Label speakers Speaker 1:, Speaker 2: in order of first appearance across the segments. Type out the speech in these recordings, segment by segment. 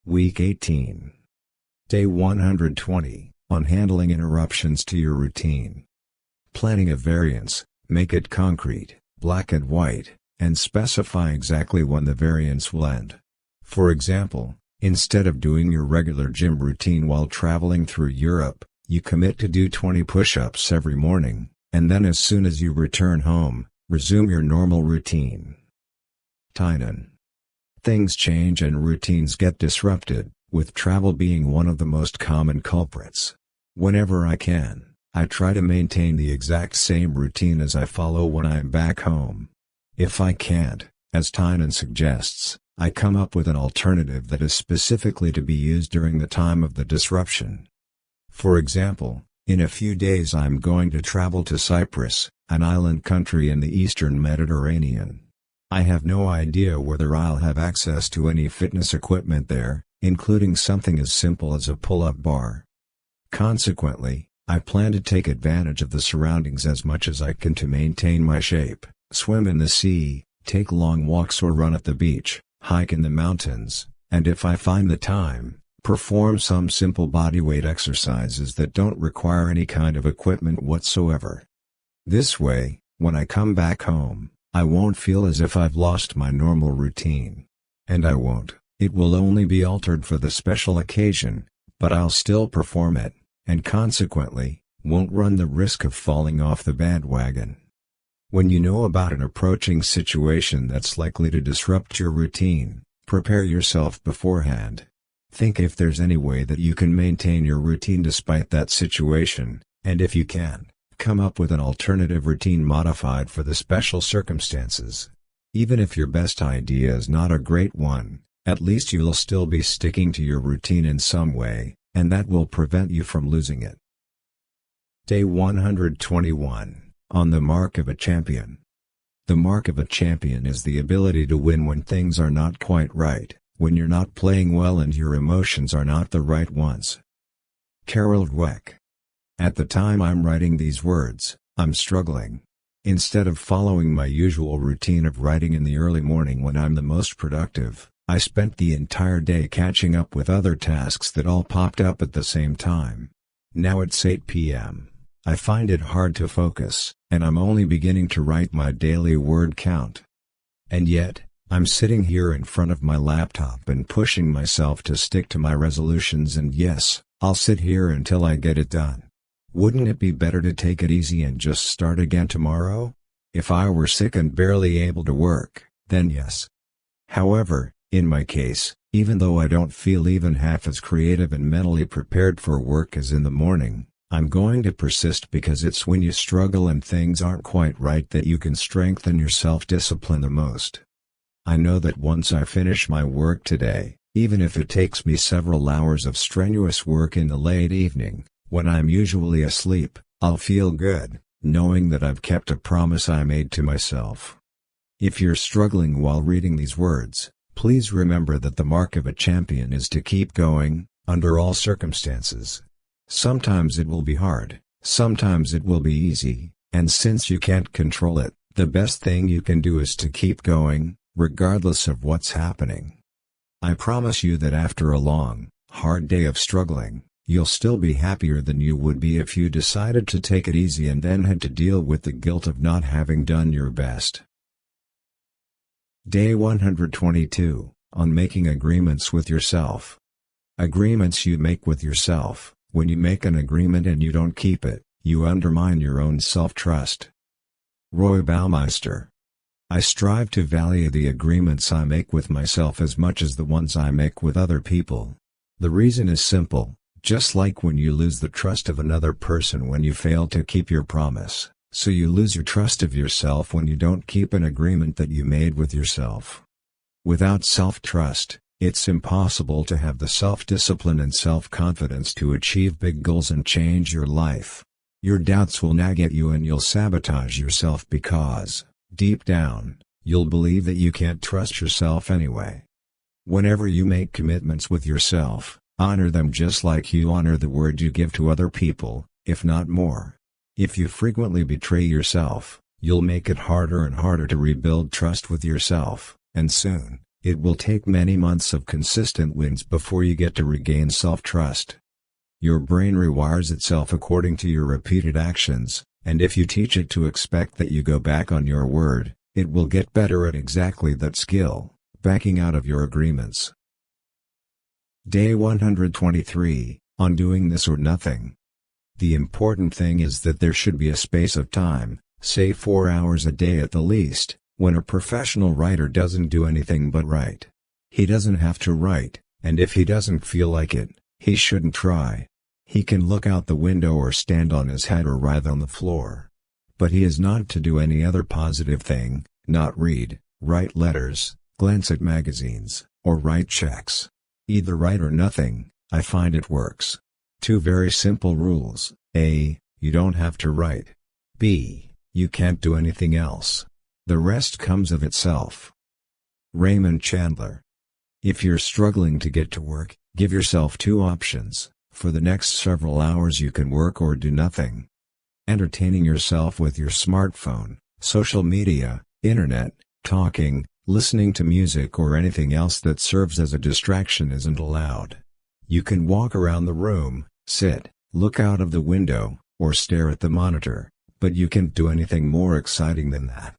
Speaker 1: Week 18. Day 120, on handling interruptions to your routine. Planning a variance, make it concrete, black and white, and specify exactly when the variance will end. For example, instead of doing your regular gym routine while traveling through Europe, you commit to do 20 push-ups every morning, and then as soon as you return home, resume your normal routine. Tynan. Things change and routines get disrupted, with travel being one of the most common culprits. Whenever I can, I try to maintain the exact same routine as I follow when I'm back home. If I can't, as Tynan suggests, I come up with an alternative that is specifically to be used during the time of the disruption. For example, in a few days I'm going to travel to Cyprus, an island country in the eastern Mediterranean. I have no idea whether I'll have access to any fitness equipment there, including something as simple as a pull-up bar. Consequently, I plan to take advantage of the surroundings as much as I can to maintain my shape, swim in the sea, take long walks or run at the beach, hike in the mountains, and if I find the time, perform some simple bodyweight exercises that don't require any kind of equipment whatsoever. This way, when I come back home, I won't feel as if I've lost my normal routine. And I won't, it will only be altered for the special occasion, but I'll still perform it, and consequently, won't run the risk of falling off the bandwagon. When you know about an approaching situation that's likely to disrupt your routine, prepare yourself beforehand. Think if there's any way that you can maintain your routine despite that situation, and if you can, come up with an alternative routine modified for the special circumstances. Even if your best idea is not a great one, at least you'll still be sticking to your routine in some way, and that will prevent you from losing it. Day 121, on the mark of a champion. The mark of a champion is the ability to win when things are not quite right, when you're not playing well and your emotions are not the right ones. Carol Dweck. At the time I'm writing these words, I'm struggling. Instead of following my usual routine of writing in the early morning when I'm the most productive, I spent the entire day catching up with other tasks that all popped up at the same time. Now it's 8 p.m. I find it hard to focus, and I'm only beginning to write my daily word count. And yet, I'm sitting here in front of my laptop and pushing myself to stick to my resolutions, and yes, I'll sit here until I get it done. Wouldn't it be better to take it easy and just start again tomorrow? If I were sick and barely able to work, then yes. However, in my case, even though I don't feel even half as creative and mentally prepared for work as in the morning, I'm going to persist because it's when you struggle and things aren't quite right that you can strengthen your self-discipline the most. I know that once I finish my work today, even if it takes me several hours of strenuous work in the late evening, when I'm usually asleep, I'll feel good, knowing that I've kept a promise I made to myself. If you're struggling while reading these words, please remember that the mark of a champion is to keep going, under all circumstances. Sometimes it will be hard, sometimes it will be easy, and since you can't control it, the best thing you can do is to keep going, regardless of what's happening. I promise you that after a long, hard day of struggling, you'll still be happier than you would be if you decided to take it easy and then had to deal with the guilt of not having done your best. Day 122, on making agreements with yourself. Agreements you make with yourself. When you make an agreement and you don't keep it, you undermine your own self-trust. Roy Baumeister. I strive to value the agreements I make with myself as much as the ones I make with other people. The reason is simple. Just like when you lose the trust of another person when you fail to keep your promise, so you lose your trust of yourself when you don't keep an agreement that you made with yourself. Without self-trust, it's impossible to have the self-discipline and self-confidence to achieve big goals and change your life. Your doubts will nag at you and you'll sabotage yourself because, deep down, you'll believe that you can't trust yourself anyway. Whenever you make commitments with yourself, honor them just like you honor the word you give to other people, if not more. If you frequently betray yourself, you'll make it harder and harder to rebuild trust with yourself, and soon, It will take many months of consistent wins before you get to regain self-trust. Your brain rewires itself according to your repeated actions, and if you teach it to expect that you go back on your word, it will get better at exactly that skill, backing out of your agreements. Day 123, on doing this or nothing. The important thing is that there should be a space of time, say 4 hours a day at the least, when a professional writer doesn't do anything but write. He doesn't have to write, and if he doesn't feel like it, he shouldn't try. He can look out the window or stand on his head or writhe on the floor. But he is not to do any other positive thing, not read, write letters, glance at magazines, or write checks. Either write or nothing. I find it works. 2 very simple rules: A. You don't have to write. B. You can't do anything else. The rest comes of itself. Raymond Chandler. If you're struggling to get to work, give yourself 2 options. For the next several hours you can work or do nothing. Entertaining yourself with your smartphone, social media, internet, talking, listening to music or anything else that serves as a distraction isn't allowed. You can walk around the room, sit, look out of the window, or stare at the monitor, but you can't do anything more exciting than that.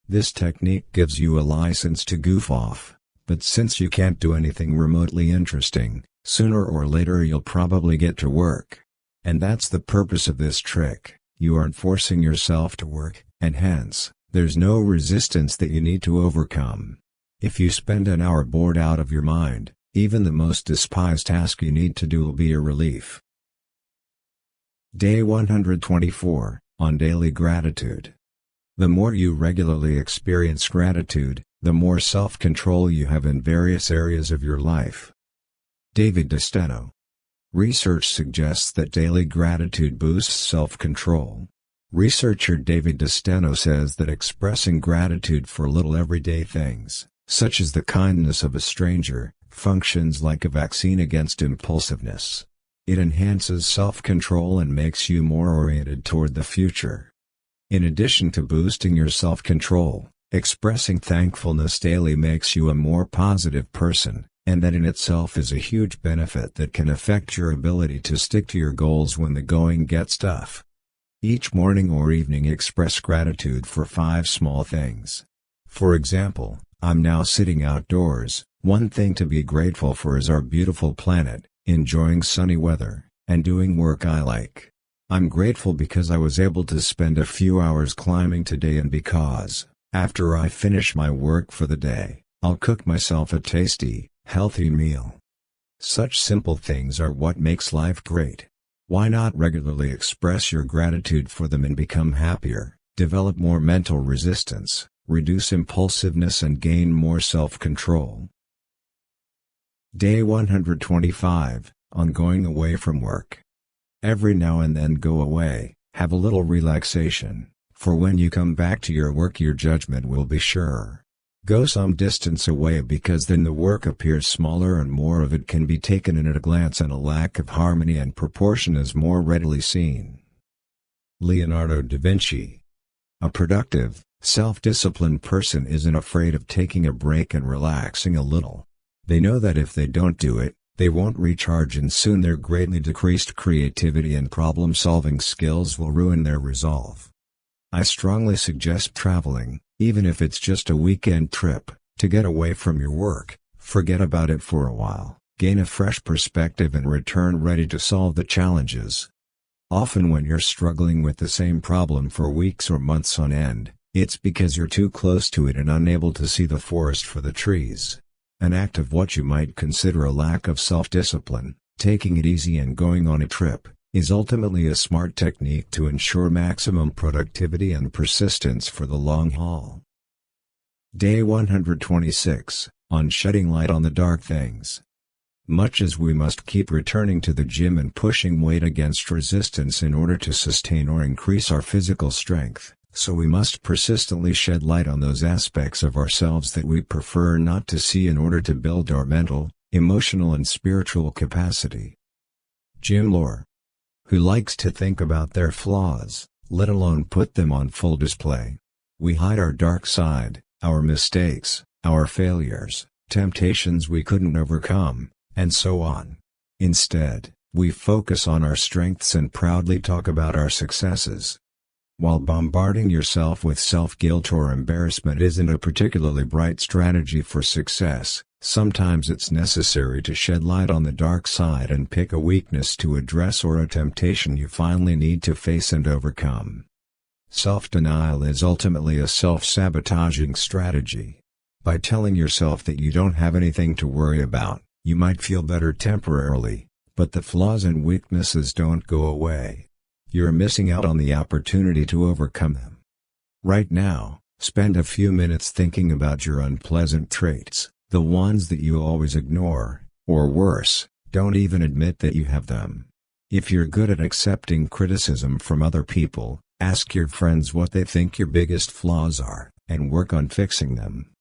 Speaker 1: This technique gives you a license to goof off, but since you can't do anything remotely interesting, sooner or later you'll probably get to work. And that's the purpose of this trick. You aren't forcing yourself to work, and hence, there's no resistance that you need to overcome. If you spend an hour bored out of your mind, even the most despised task you need to do will be a relief. Day 124, on daily gratitude. The more you regularly experience gratitude, the more self-control you have in various areas of your life. David DeSteno. Research suggests that daily gratitude boosts self-control. Researcher David DeSteno says that expressing gratitude for little everyday things, such as the kindness of a stranger, functions like a vaccine against impulsiveness. It enhances self-control and makes you more oriented toward the future. In addition to boosting your self-control, expressing thankfulness daily makes you a more positive person, and that in itself is a huge benefit that can affect your ability to stick to your goals when the going gets tough. Each morning or evening express gratitude for 5 small things. For example, I'm now sitting outdoors. One thing to be grateful for is our beautiful planet, enjoying sunny weather, and doing work I like. I'm grateful because I was able to spend a few hours climbing today and because, after I finish my work for the day, I'll cook myself a tasty, healthy meal. Such simple things are what makes life great. Why not regularly express your gratitude for them and become happier, develop more mental resistance, reduce impulsiveness and gain more self-control? Day 125, on going away from work. Every now and then go away, have a little relaxation, for when you come back to your work your judgment will be surer. Go some distance away because then the work appears smaller and more of it can be taken in at a glance and a lack of harmony and proportion is more readily seen. Leonardo da Vinci. A productive, self-disciplined person isn't afraid of taking a break and relaxing a little. They know that if they don't do it, they won't recharge and soon their greatly decreased creativity and problem-solving skills will ruin their resolve. I strongly suggest traveling, even if it's just a weekend trip, to get away from your work, forget about it for a while, gain a fresh perspective and return ready to solve the challenges. Often when you're struggling with the same problem for weeks or months on end, it's because you're too close to it and unable to see the forest for the trees. An act of what you might consider a lack of self-discipline, taking it easy and going on a trip, is ultimately a smart technique to ensure maximum productivity and persistence for the long haul. Day 126, on shedding light on the dark things. Much as we must keep returning to the gym and pushing weight against resistance in order to sustain or increase our physical strength, so we must persistently shed light on those aspects of ourselves that we prefer not to see in order to build our mental, emotional and spiritual capacity. Jim Lohr. Who likes to think about their flaws, let alone put them on full display. We hide our dark side, our mistakes, our failures, temptations we couldn't overcome, and so on. Instead, we focus on our strengths and proudly talk about our successes. While bombarding yourself with self-guilt or embarrassment isn't a particularly bright strategy for success, sometimes it's necessary to shed light on the dark side and pick a weakness to address or a temptation you finally need to face and overcome. Self-denial is ultimately a self-sabotaging strategy. By telling yourself that you don't have anything to worry about, you might feel better temporarily, but the flaws and weaknesses don't go away. You're missing out on the opportunity to overcome them. Right now, spend a few minutes thinking about your unpleasant traits, the ones that you always ignore, or worse, don't even admit that you have them. If you're good at accepting criticism from other people, ask your friends what they think your biggest flaws are, and work on fixing them.